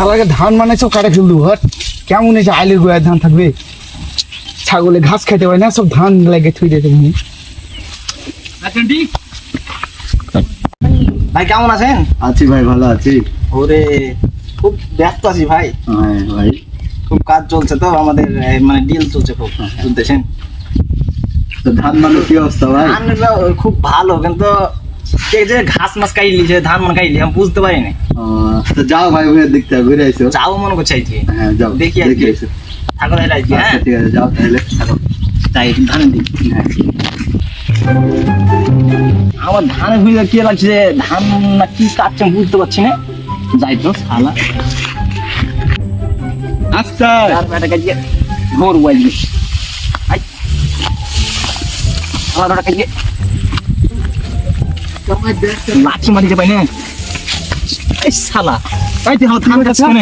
শালাকে ধান মানে সব কাটে ফেল দেবো। হট কেমন হয়েছে আইলের গোড়ায় ধান থাকবে, ছাগলে ঘাস খাইতে পারে না, সব ধান লাগে থুই দিয়েছে। ভাই কেমন আছেন? আছি ভাই, ভালো আছি। ওরে খুব ব্যস্ত আছি ভাই, হ্যাঁ ভাই, খুব কাজ চলছে তো আমাদের, মানে ডিল চলছে খুব, বুঝতেছেন। তো ধান মানে কি অবস্থা ভাই? ধান খুব ভালো, কিন্তু কে যে ঘাস মাছ কাইলি, যে ধান মান কাইলি আমি বুঝতে পারি না। তো যাও ভাই, ওই দিকটা ঘুরে আইসো। যাও মনে করছে আজকে। হ্যাঁ যাও, দেখি দেখি আজকে আইসো। থাকো তাহলে আজকে। হ্যাঁ আচ্ছা ঠিক আছে, যাও তাহলে। তাই ধান দিই। হ্যাঁ আমার ধানের ভুঁইয়া কি লাগছে, ধান না কি কাটছে আমি বুঝতে পারছি না। যাই তো শালা আচ্ছা তার বেটা কাজে ঘোর আজকে। আই আমার বেটা কাজে লাঠি মারিতে পাই না। এই শালা এই তুই আমার ধান কাটছিস কেন?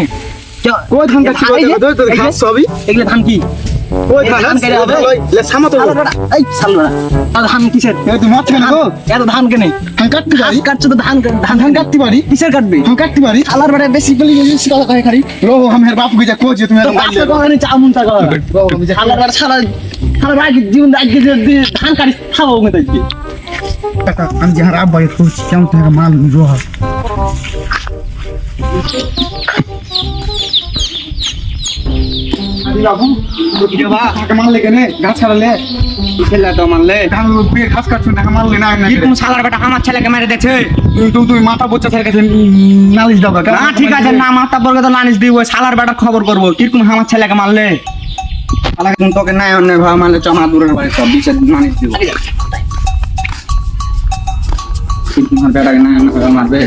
ওই ধান কাটছি, ঘাস সবই এগুলো ধান কি? ওই ধান কেটে হবে? সামাতো এই শালা ধান কিসের? তুই মাছ কেন গো? এত ধান কেনে? ধান কাটতে পারি, কাটছো তো ধান ধান ধান কাটতে পারি, কিসের কাটবে? ধান কাটতে পারি। শালার বেটা বেশি বলি বেশি কথা কয় খালি। রো আমি বাপ গিয়ে কোচ তুমি তো বাপকে কখনো চামুন টাকা শালার বেটা শালা শালার আগে জীবন আজকে যদি ধান কাটিস খাবো মেতে আজকে। আমি যাহার আব্বা করছি কেমন তোমাকে মাল রোহা মারলে কেন? ঘাস কাটলে মারলে ঘাস কাটছো না, মারলে না এরকম শালার বেটা আমার ছেলেকে মেরে দিয়েছে। তুমি মাথা বোচ্চা ছেড়ে গেছে নালিশ দাও। না ঠিক আছে, না মাথা বর্গ তো নানিস দিব, শালার বেটা খবর করবো কিরকম আমার ছেলেকে মারলে। তোকে নাই অন্য ভাবে মারলে চমা দূরের বাড়ি সব বিচার নালিশ দিব। তোমার বেটাকে নাই অন্য ভাবে মারবে।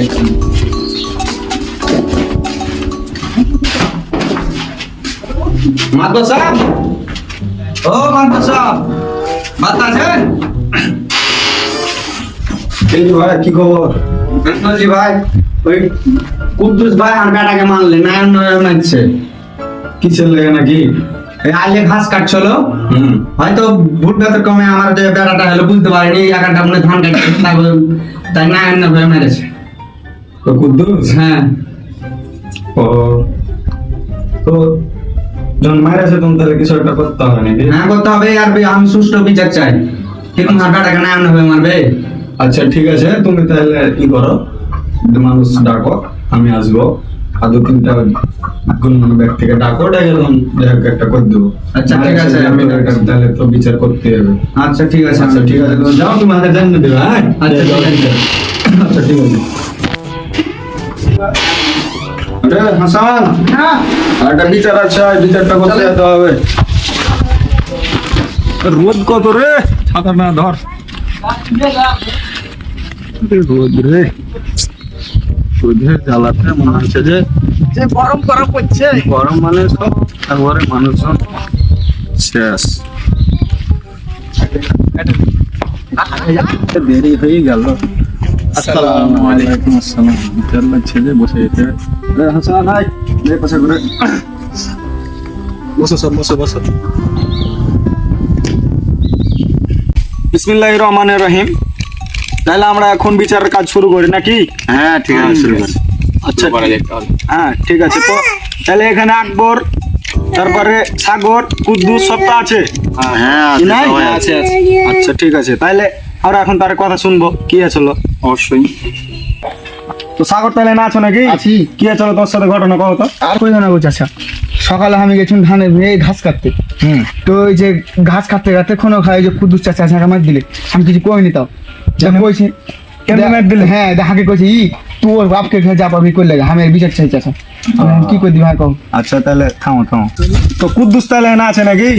মাতো সাহেব, ও মাতো সাহেব, মাতা আছেন? এই যে ভাই কি খবর? জি ভাই, ওই কুদ্দুস ভাই আর বেটাকে মারলে নায়ন নয়ন আছে। কিসের লেগে নাকি? এই আইলে ঘাস কাটছিল, হয়তো ভুট্টাতে কমে আমার যে বেটাটা হলো বুঝতে পারিনি, একাটা মনে ধান কাটছে, তাই নায়ন না হয়ে মেরেছে। তো কুদ্দুস? হ্যাঁ। ও তো যখন মারেছে তুমি তাহলে কিছু একটা করতে হবে নাকি? হ্যাঁ করতে হবে, আর আমি সুষ্ঠু বিচার চাই। কিন্তু হাঁটাটাকে নায়ন হয়ে মারবে। আচ্ছা ঠিক আছে, তুমি তাহলে কি করো, মানুষ ডাকো, আমি আসবো, আর দু তিনটা গুণমান ব্যক্তিকে ডাকো, ডেকে একটা করে দেবো। আচ্ছা ঠিক আছে, আমি তাহলে তো বিচার করতে হবে। আচ্ছা ঠিক আছে, আচ্ছা ঠিক আছে, তুমি যাও, তুমি আমাকে জানিয়ে দেবে। হ্যাঁ আচ্ছা ঠিক আছে, আচ্ছা ঠিক আছে। হাসান, একটা বিচার আছে, বিচারটা করতে যেতে হবে। রোদ কত রে, ছাতা না ধর। রোদ রে, রোদের জ্বালাতে মনে হচ্ছে যে গরম গরম করছে। গরম মানে সব একবারে মানুষজন শেষ। দেরি হয়ে গেল। আসসালামু আলাইকুম। আসসালাম। বিচার লাগছে যে বসে যেতে। হাসান ভাই, পাশে করে বসো, সব বসো বসো। বিসমিল্লাহির রহমানির রহিম। তাহলে আমরা এখন বিচারের কাজ শুরু করি নাকি? হ্যাঁ ঠিক আছে, শুরু করি। আচ্ছা হ্যাঁ ঠিক আছে। তো তাহলে এখানে আকবর, তারপরে সাগর, কুদ্দুস সবটা আছে? হ্যাঁ আছে। আচ্ছা ঠিক আছে, তাহলে আমরা এখন তার কথা শুনবো। কি আছে? অবশ্যই। তো সাগর তাহলে না আছো নাকি? আছি। কি আছে তোর সাথে ঘটনা কও তো? আর কই না বলছে। আচ্ছা সকালে আমি গেছিলাম ধানের ভুঁয়ে ঘাস কাটতে। তো ওই যে ঘাস কাটতে কাটতে কোনো খাই যে কুদ্দুস চাচা আছে মার দিলে, আমি কিছু কইনি। তাও কইছি কেন মার দিলে? হ্যাঁ দেখাকে কইছি ই তোর বাপকে যা পাবি করলে আমি বিচার চাই চাচা। কি করে দিবি কও? আচ্ছা তাহলে থামো। তো কুদ্দুস তাহলে না আছে নাকি?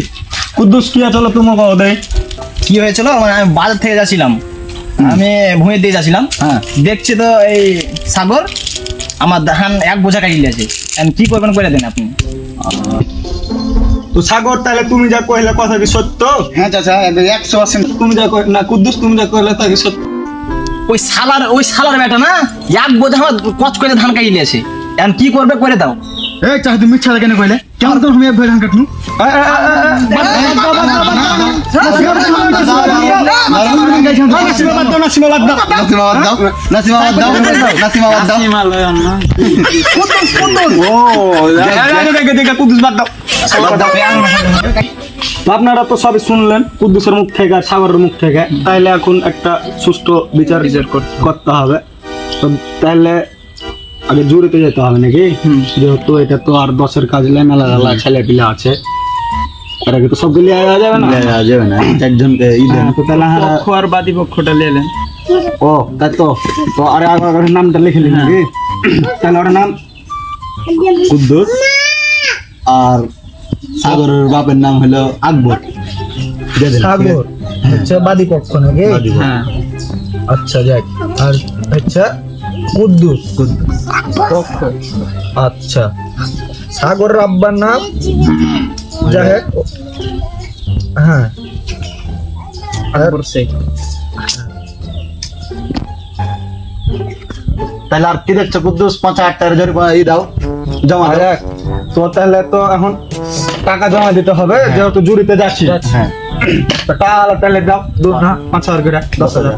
কুদ্দুস কি আছে তুমি কও দেই। কি হয়েছিল, মানে আমি বাজার থেকে যাচ্ছিলাম, আমি ভুঁয়ে দিয়ে যাচ্ছিলাম, দেখছি তো এই সাগর আমার ধান এক বোঝা কাটিয়ে আছে। আমি কি করবেন করে দেন আপনি। তো সাগর তাহলে তুমি যা কইলে কথা কি সত্য? হ্যাঁ চাচা 100%। তুমি যা কই না কুদ্দুস, তুমি যা কইলে তা কি সত্য? ওই শালার বেটা না এক বোঝা আমার কচ করে ধান কাটিয়ে আছে। এখন কি করবে করে দাও। এই চাহ তুমি মিথ্যা কেন কইলে কেমন তো আমি এক ভাই ধান কাটনু আপনারা তো সবই শুনলেন কুদ্দুসের মুখ থেকে আর সাগরের মুখ থেকে, তাইলে এখন একটা সুষ্ঠু বিচার করতে হবে। তো তাইলে আগে জুড়িতে যেতে হবে নাকি, যেহেতু এটা তো আর 10-এর কাজ মেলা মেলা ছেলে পিলে আছে, এর আগে তো সবকে লিয়ে যাবে না, যাবে না একজনকে তো তাহলে পক্ষ আর বাদী পক্ষটা নিলেন। ও তাই তো তো আরে আগে নামটা লিখে নিন নাকি, তাহলে ওর নাম কুদ্দুস আর সাগরের বাপের নাম হলো আকবর। সাগর আচ্ছা বাদী পক্ষ নাকি হ্যাঁ আচ্ছা যাক আর আচ্ছা কুদ্দুস পক্ষ আচ্ছা সাগর আব্বার নাম জাহেদ হ্যাঁ আর তাহলে আর কি দেখছো কুদ্দুস 5,000 টাকার দাও জমা দাও। দেখ তো তাহলে তো এখন টাকা জমা দিতে হবে, যেহেতু জুড়িতে যাচ্ছি। হ্যাঁ তো টাকা তাহলে দাও 5,000 করে 10,000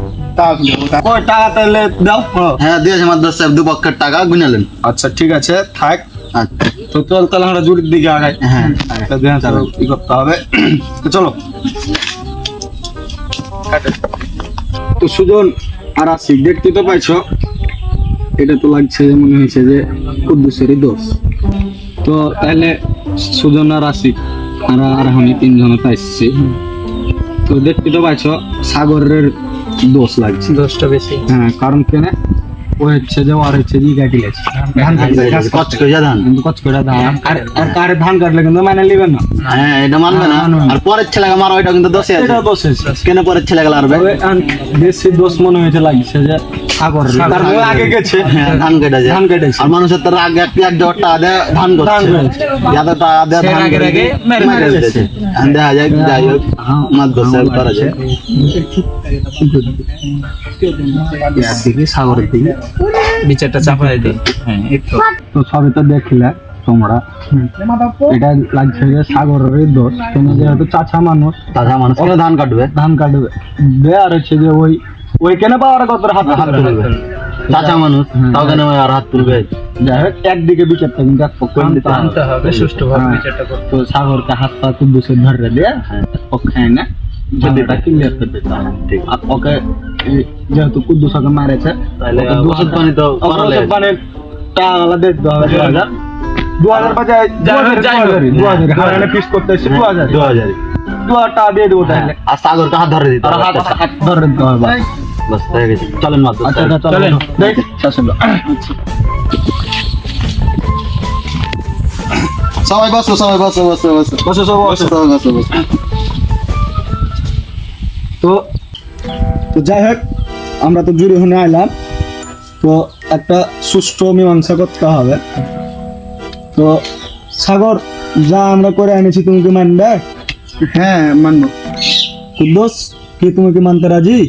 কই টাকা তাহলে দাও। হ্যাঁ দিয়েছে মাদ্রাস সাহেব 2 পক্ষের টাকা গুনালেন। আচ্ছা ঠিক আছে থাক, আচ্ছা তো চল তাহলে আমরা জুড়ির দিকে আগাই। হ্যাঁ তো দেখেন চলো কি করতে হবে। তো চলো তো সুজন আর আসিক দেখতে তো পাইছো, এটা তো লাগছে মনে হয়েছে যে কুদ্দুসেরই দোষ। তো তাহলে সুজন আর আসিক আর আমি 3 জনে পাইছি, তো দেখতে তো পাইছো সাগরের দোষ লাগছে, দোষটা বেশি। হ্যাঁ কারণ কেন ও হচ্ছে যে আর হচ্ছে জি কাটি গেছে ধান কচ করে ধান। কিন্তু কচ করে ধান আর কারে ধান কাটলে কিন্তু মানে নেবেন না, হ্যাঁ এটা মানবে না। আর পরের ছেলেকে মারা ওইটা কিন্তু দোষে আছে। এটা দোষ আছে। কেন পরের ছেলেকে মারবে? তবে বেশি দোষ মনে হয়েছে লাগছে যে সাগর তার বউ আগে গেছে হ্যাঁ ধান কেটেছে। ধান কেটেছে। আর মানুষের তো আগে 1,000 টাকা দেয় ধান ধান করছে, করেছে। যাদের টাকা দেয় ধান আগে করে মেরে মেরে দিয়েছে। আর দেখা যায় যাই হোক মাদ্রাস সাহেব করা যায়। দিকে সাগরের দিকে বিচারটা চাপাই দিই। হ্যাঁ এই তো তো সবই তো দেখলে তোমরা, এটা লাগছে যে সাগরের দোষ, কেন যেহেতু চাচা মানুষ তাছাড়া মানুষ কেন ধান কাটবে? ধান কাটবে আর হচ্ছে যে ওই কেন পাওয়ার কত হাত হাত তুলবে চাচা মানুষ, তাও কেন আর হাত তুলবে? যাই হোক একদিকে বিচারটা কিন্তু এক পক্ষ আনতে হবে সুষ্ঠুভাবে হ্যাঁ। বিচারটা করতে তো সাগরকে হাত পা কুদ্দুসের ধরে দিয়ে এক পক্ষে এনে ঝামেলাটা ক্লিয়ার করে দিতে হবে। আর ওকে যেহেতু কুদ্দুস ওকে মারেছে তাহলে ওকে ওষুধ পানি তো করা লাগে। মানে টাকা দেখতে হবে 2,000 বাজায় 2,000 হারানে পিস করতে এসে 2,000 2,000 টাকা দিয়ে দেবো তাহলে। আর সাগরকে হাত ধরে দিতে আর হবে। হাত ধরে দিতে হবে। বাস হয়ে গেছে, চলেন মাদ্রাস আচ্ছা সাহেব। চলেন দেখ শেষ হলো। সবাই বসো, সবাই বসো, বসো বসো বসো সব বসো। সবাই বসো বসো। তো তো যাই হোক আমরা তো জুড়ে হয়ে আইলাম, তো একটা সুষ্ঠু মীমাংসা করতে হবে। তো সাগর যা আমরা করে এনেছি তুমি কি মানবে? হ্যাঁ মানবো কুদ্দুস কি তুমি কি মানতে রাজি?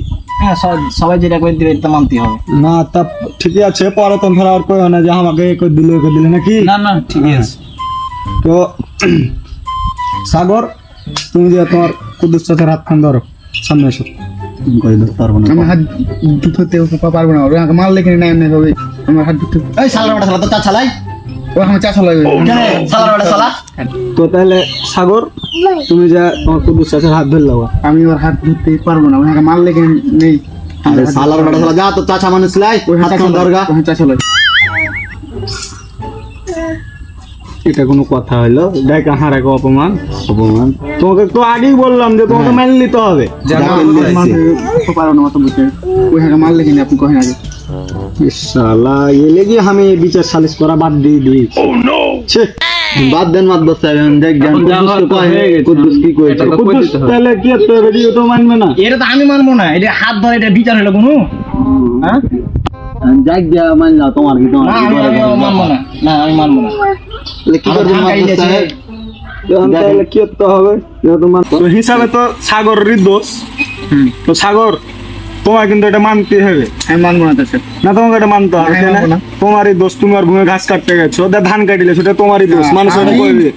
হ্যাঁ সবাই যেটা করে দিবে এটা মানতে হবে। না তা ঠিকই আছে, পরে তো ধর আর কই না যে আমাকে এ করে দিলে নাকি। না না ঠিক আছে। তো সাগর তুমি যে তোমার কুদ্দুস চাচার হাতখান ধরো, সামনে এসো। কই ধরতে পারবো না। আমার হাত ধুতে পারবো না, ওরা আমাকে মারলে কিনে নেয় হবে আমার হাত ধুতে এই শালার বেটা শালা তো চা চালাই। ও আমার চাষা লাগবে কেন শালার বেটা শালা? তো তাহলে সাগর তুমি যা তোমার কুদ্দুস চাচার হাত ধরলে আমি ওর হাত ধরতে পারবো না, ওনাকে মারলে কিনে নেই আরে শালার বেটা শালা যা তো চাচা মানুষ লাই হাত খান দরগা। চাষা লাগে এটা কোনো কথা হইলো? দেখ হার এক অপমান অপমান, তোমাকে তো আগেই বললাম যে তোমাকে মেনে নিতে হবে। পারবো না মতো বুঝতে ওইখানে মারলে কিনে আপনি কহেন আগে শালা এলে কি আমি বিচার সালিশ করা বাদ দিয়ে দিই। বাদ দেন মাদ্রাস সাহেব, এখন দেখবেন কুদ্দুস তো কয় কুদ্দুস কি কইছে। কুদ্দুস তাহলে কি করতে হবে? দিও তো মানবে না। এটা তো আমি মানবো না, এটা হাত ধরে এটা বিচার হলো কোনো। হ্যাঁ যাক গিয়া মান যাও, তোমার কি তোমার না কি করে আমি মানবো না, না আমি মানবো না। তাহলে কি করবেন মাদ্রাস সাহেব? তাহলে কি করতে হবে? যেহেতু তো হিসাবে তো সাগরেরই দোষ। তো সাগর তোমার কিন্তু এটা মানতে হবে। আমি মানবো না তো স্যার। না তোমাকে এটা মানতে হবে, আমি তাই না? মানবো না। তোমারই দোষ, তুমি আর ভূমে ঘাস কাটতে গেছো, ওদের ধান কাটিলে সেটা তোমারই দোষ, মানুষ এটা আমি, কইবে।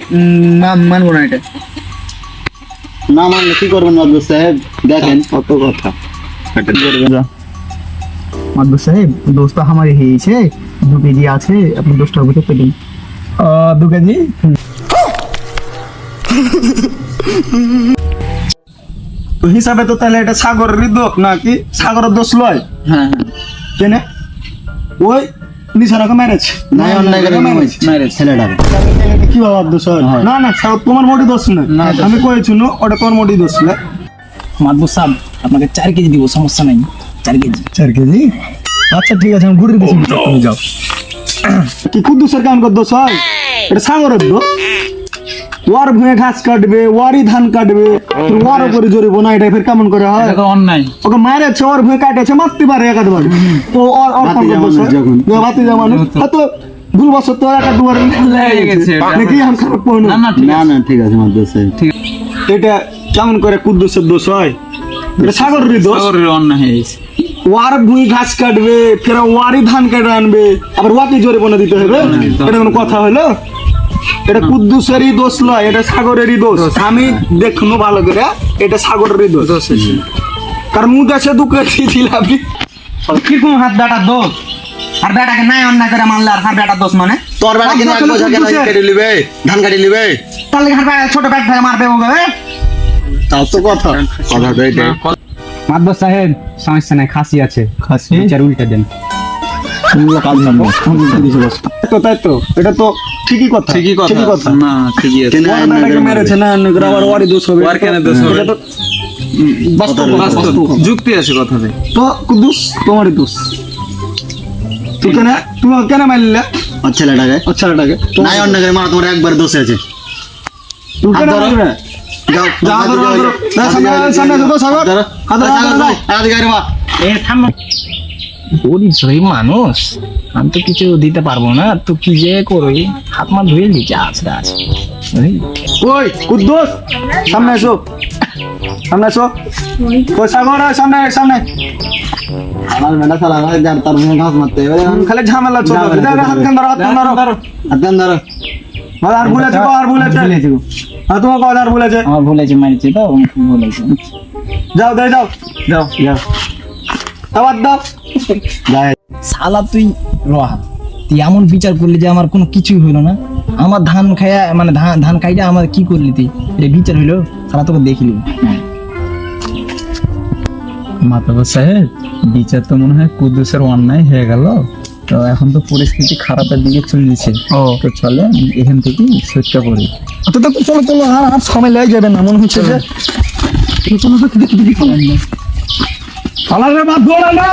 মানবো না এটা। না মানলে কি করবেন মাদবর সাহেব? দেখেন কত কথা। মাদবর সাহেব, দোষ তো আমারই হয়েছে, 2 কেজি আছে, আপনি 10 টাকা বুঝে পেলেন। 2 কেজি তো হিসাবে তো তাহলে এটা সাগরেরই দোষ নাকি? সাগরের দোষ লয় হ্যাঁ কেনে? ওই নিশানাকে মেরেছে, নাই অন্যায় করে মেরেছে ছেলেটাকে। কি বাবার দোষ হয়? না না সাগর তোমার মোটি দোষ না, আমি কয়েছি না ওটা তোমার মোটি দোষ না। মাদবর সাহেব আপনাকে 4 কেজি দিব, সমস্যা নাই, 4 কেজি। 4 কেজি? আচ্ছা ঠিক আছে, আমি ঘুরে দিচ্ছি, তুমি যাও। কি কুদ্দুসের কাম কর দোষ হয়? এটা সাগরের দোষ। ওয়ার ভুঁয়ে ঘাস কাটবে, ওয়ারই ধান কাটবে, ওয়ার উপরে জড়িব না, এটা ফের কেমন করে হয়? অন্যায়। ওকে মারেছে, ওর ভুঁয়ে কাটেছে, মারতে পারে একাধবার, তো ওর ওর কাম কর দোষ হয়? ভাতিজা মানুষ তো ভুল বছর তো একটা দুবার লেগে গেছে নাকি? আমি খারাপ পড়ো না না ঠিক আছে মাদবর সাহেব। এটা কেমন করে কুদ্দুসের দোষ হয়? এটা সাগরেরই দোষ। অন্যায় হয়েছে। ওয়ার ভুঁই ঘাস কাটবে, ফের ওয়ারই ধান কেটে আনবে, আবার ওয়াকে জোরে বনে দিতে হবে? এটা কোনো কথা হলো? এটা কুদ্দুসেরই দোষ নয়, এটা সাগরেরই দোষ। আমি দেখনো ভালো করে, এটা সাগরেরই দোষ। কারণ মুখ আছে 2 কেজি জিলাপি। কিরকম হাত বেটার দোষ? আর বেটাকে নাই অন্যায় করে মানলে আর হার বেটার দোষ মানে? তোর বেলা কেন এক বোঝা কেন কেটে নিবে, ধান কাটি নিবে? তাহলে হার বেটা ছোট ব্যাট থেকে মারবে ওকে। তাও তো কথা তো এটাই। মাদবর সাহেব, সমস্যা নাই, খাসি আছে, খাসি বিচার উল্টে দেন। তো তাই তো, এটা তো ঠিকই কথা, ঠিকই কথা। না ঠিকই আছে। কেন ওর অন্যায় বেটাকে করে মেরেছে না, অন্য করে আবার ওয়ারই দোষ হবে। ওর কেন দোষ হবে? এটা তো বাস্তব বাস্তব। যুক্তি আছে কথাতে। তো কুদ্দুস তোমারই দোষ। তুই কেন, তুমি কেন মারলে ওর ছেলেটাকে? ওর ছেলেটাকে? নাই অন্যায় করে মারা, তোমার একবার দোষ আছে। তুই কেন হাত ধরো। মারবে? যাও যাও, ধরো, ধরো। না, সামনে এসো তো, সাগর। হাত ধরো, হাত ধরো। এ থাম। বলিস রে মানুষ, আমি তো কিছু দিতে পারবো না, তো কি যে করবি? হাত মা ধুয়ে দিচ্ছে আছড়া আছে। ওই কুদ্দুস, সামনে এসো, সামনে এসো। ওই সাগর, ওই সামনে, সামনে। আমার বেটা শালা ভাই যার তার মুখে ঘাস মারতে হবে। খালি ঝামেলা চলবে। হাত কেন ধরো, হাত কেন ধরো। হাত দেন ধরো। আর ভুলেছে, আর ভুলেছে। হ্যাঁ, তোমাকে আর ভুলেছে। আমার ভুলেছে, মারিছে তো বলেছে। যাও, যাও, যাও, যাও, যাও। আবার দাও। শালা তুই রহা, তুই এমন বিচার করলি যে আমার কোনো কিছুই হইলো না। আমার ধান খাইয়া মানে ধান খাইটা আমার কি করলি তুই? এটা বিচার হইলো? শালা তোকে দেখিলি। মাতাবর সাহেব, বিচার তো মনে হয় কুদ্দুসের অন্যায় হয়ে গেল, তো এখন তো পরিস্থিতি খারাপের দিকে চলে যাচ্ছে। তো চলে এখান থেকে সত্য করি। তো চলো, চলো, আর সময় লেগে যাবে না, মনে হচ্ছে যে আলাদা বাদ দৌড়া না।